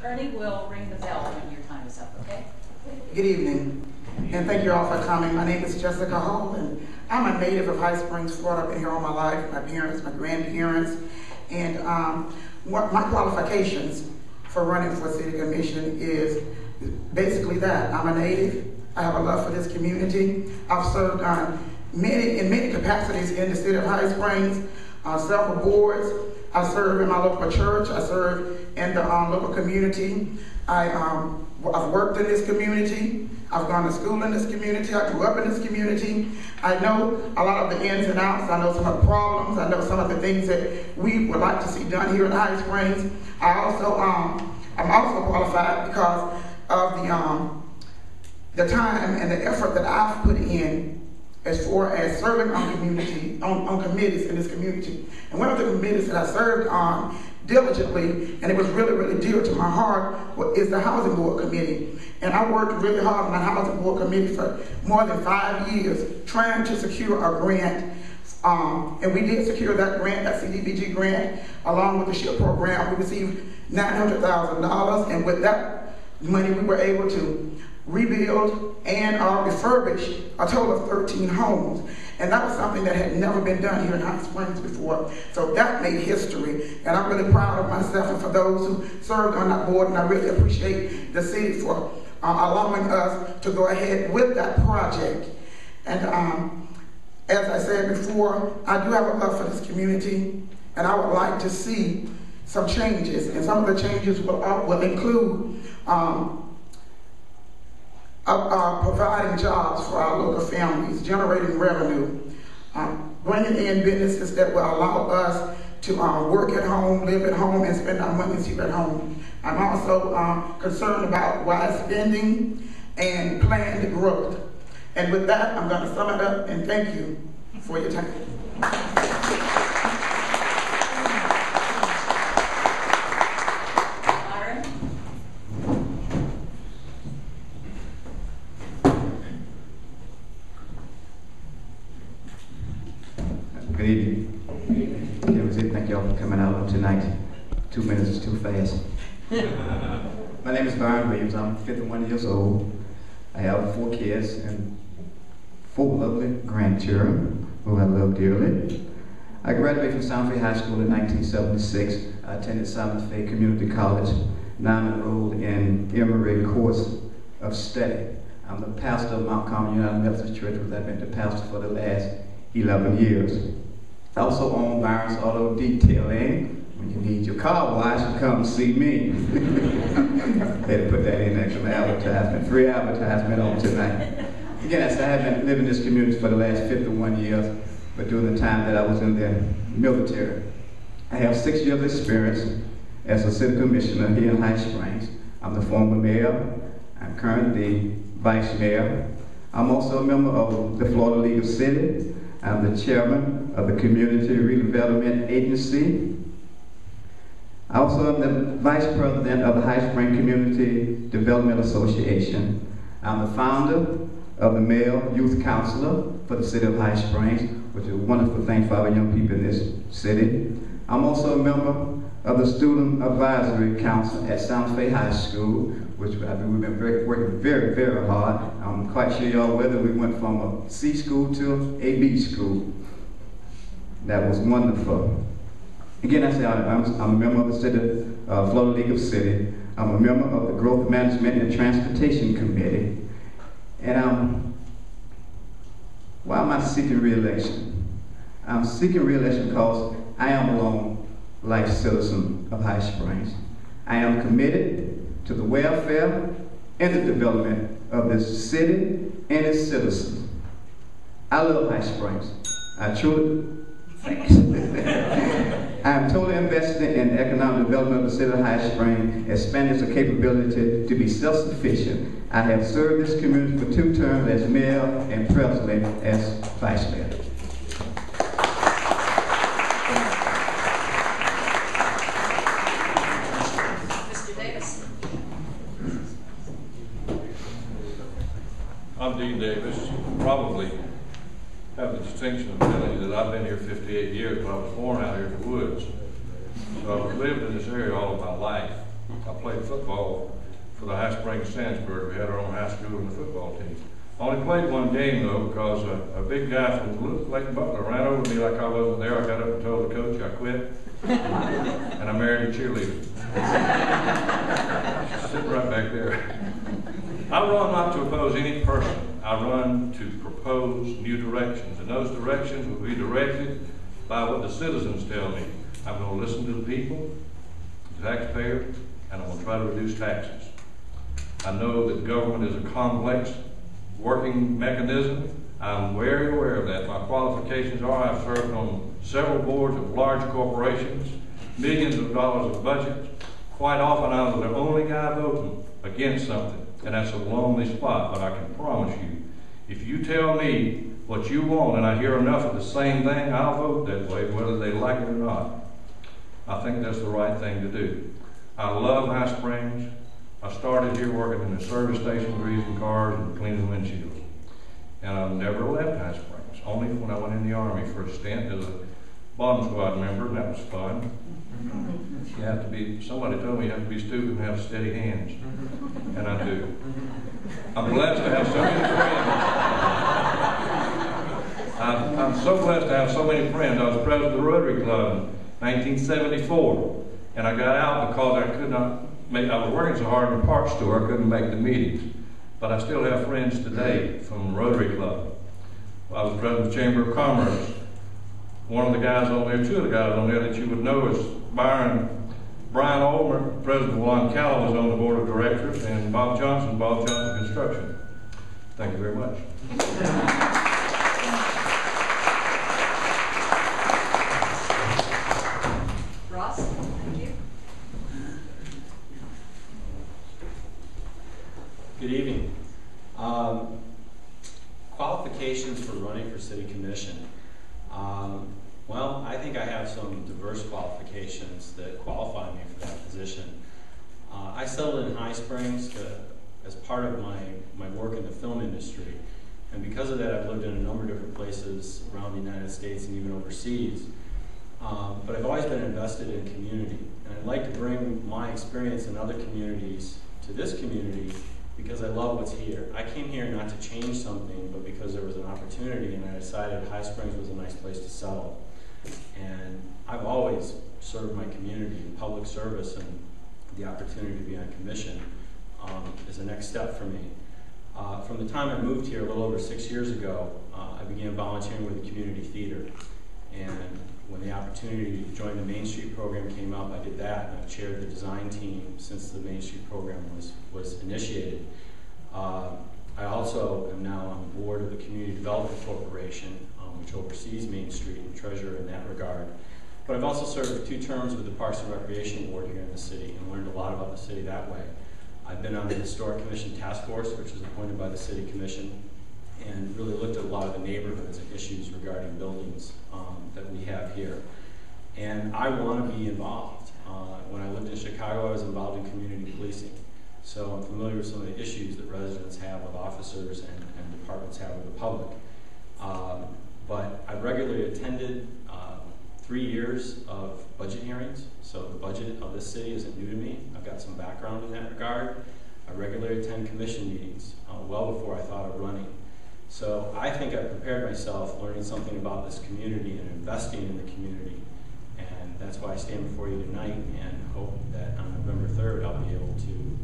Ernie will ring the bell when your time is up, okay? Good evening, and thank you all for coming. My name is Jessica Hall, and I'm a native of High Springs, Florida. I've been here all my life, my parents, my grandparents, and what my qualifications for running for City Commission is basically that. I'm a native, I have a love for this community. I've served on in many capacities in the city of High Springs, several boards. I serve in my local church, I serve in the local community. I've worked in this community. I've gone to school in this community. I grew up in this community. I know a lot of the ins and outs. I know some of the problems. I know some of the things that we would like to see done here in High Springs. I'm also qualified because of the time and the effort that I've put in as far as serving on committees in this community. And one of the committees that I served on diligently, and it was really, really dear to my heart, is the Housing Board Committee. And I worked really hard on the Housing Board Committee for more than 5 years, trying to secure a grant. And we did secure that grant, that CDBG grant, along with the SHIP program. We received $900,000, and with that money, we were able to rebuild and refurbish a total of 13 homes. And that was something that had never been done here in Hot Springs before. So that made history. And I'm really proud of myself and for those who served on that board. And I really appreciate the city for allowing us to go ahead with that project. And as I said before, I do have a love for this community. And I would like to see some changes. And some of the changes will include providing jobs for our local families, generating revenue, bringing in businesses that will allow us to work at home, live at home, and spend our money here at home. I'm also concerned about wise spending and planned growth. And with that, I'm going to sum it up and thank you for your time. Good evening. That was it. Thank y'all for coming out tonight. 2 minutes is too fast. My name is Byron Williams. I'm 51 years old. I have 4 kids and 4 lovely grandchildren who I love dearly. I graduated from Santa Fe High School in 1976. I attended Santa Fe Community College. Now I'm enrolled in Emory course of study. I'm the pastor of Mount Carmel United Methodist Church, where I've been the pastor for the last 11 years. I also own Byron's Auto Detailing. When you need your car washed, you come see me. Better put that in there, some advertisement, free advertisement on tonight. Again, I have been living in this community for the last 51 years, but during the time that I was in the military. I have 6 years experience as a city commissioner here in High Springs. I'm the former mayor. I'm currently vice mayor. I'm also a member of the Florida League of Cities. I'm the chairman of the Community Redevelopment Agency. I also am the vice president of the High Springs Community Development Association. I'm the founder of the Male Youth Counselor for the city of High Springs, which is a wonderful thing for our young people in this city. I'm also a member of the Student Advisory Council at Santa Fe High School, which we've been working very, very hard. I'm quite sure y'all whether we went from a C school to a B school. That was wonderful. Again, I say I'm a member of the city, Florida League of Cities. I'm a member of the Growth Management and Transportation Committee. And why am I seeking re-election? I'm seeking re-election because I am a long-life citizen of High Springs. I am committed to the welfare and the development of this city and its citizens. I love High Springs. I truly, thanks. I am totally invested in the economic development of the city of High Springs, expanding its capability to be self-sufficient. I have served this community for 2 terms as mayor and presently as vice mayor. Mr. Davis. I'm Dean Davis. Probably have the distinction of telling you that I've been here 58 years, but I was born out here in the woods. So I've lived in this area all of my life. I played football for the High Springs Sandsburg. We had our own high school and the football team. I only played one game though because a big guy from Lake Butler ran over me like I wasn't there. I got up and told the coach I quit, and I married a cheerleader. She's sitting right back there. I run not to oppose any person. I run to propose new directions, and those directions will be directed by what the citizens tell me. I'm going to listen to the people, the taxpayers, and I'm going to try to reduce taxes. I know that government is a complex working mechanism. I'm very aware of that. My qualifications are I've served on several boards of large corporations, millions of dollars of budgets. Quite often I was the only guy voting against something, and that's a lonely spot, but I can promise you, if you tell me what you want and I hear enough of the same thing, I'll vote that way, whether they like it or not. I think that's the right thing to do. I love High Springs. I started here working in the service station, greasing cars and cleaning windshields. And I've never left High Springs, only when I went in the Army for a stint as a bomb squad member, and that was fun. You have to be, somebody told me you have to be stupid and have steady hands, and I do. I'm blessed to have so many friends. I'm so blessed to have so many friends. I was president of the Rotary Club in 1974, and I got out because I could not make, I was working so hard in the parts store I couldn't make the meetings. But I still have friends today from the Rotary Club. I was president of the Chamber of Commerce. One of the guys on there, two of the guys on there that you would know is Brian Olmer, president of Juan Calla, was on the board of directors, and Bob Johnson Construction. Thank you very much. Ross, thank you. Good evening. Qualifications for running for City Commission. Well, I think I have some diverse qualifications that qualify me for that position. I settled in High Springs as part of my work in the film industry. And because of that, I've lived in a number of different places around the United States and even overseas. But I've always been invested in community. And I'd like to bring my experience in other communities to this community because I love what's here. I came here not to change something, but because there was an opportunity and I decided High Springs was a nice place to settle. And I've always served my community in public service, and the opportunity to be on commission is the next step for me. From the time I moved here a little over 6 years ago, I began volunteering with the community theater. And when the opportunity to join the Main Street program came up, I did that, and I've chaired the design team since the Main Street program was initiated. I also am now on the board of the Community Development Corporation, which oversees Main Street and treasurer in that regard. But I've also served 2 terms with the Parks and Recreation Board here in the city and learned a lot about the city that way. I've been on the Historic Commission Task Force, which is appointed by the City Commission, and really looked at a lot of the neighborhoods and issues regarding buildings that we have here. And I want to be involved. When I lived in Chicago, I was involved in community policing. So I'm familiar with some of the issues that residents have with officers and departments have with the public. But I've regularly attended 3 years of budget hearings. So the budget of this city isn't new to me. I've got some background in that regard. I regularly attend commission meetings well before I thought of running. So I think I've prepared myself learning something about this community and investing in the community. And that's why I stand before you tonight and hope that on November 3rd I'll be able to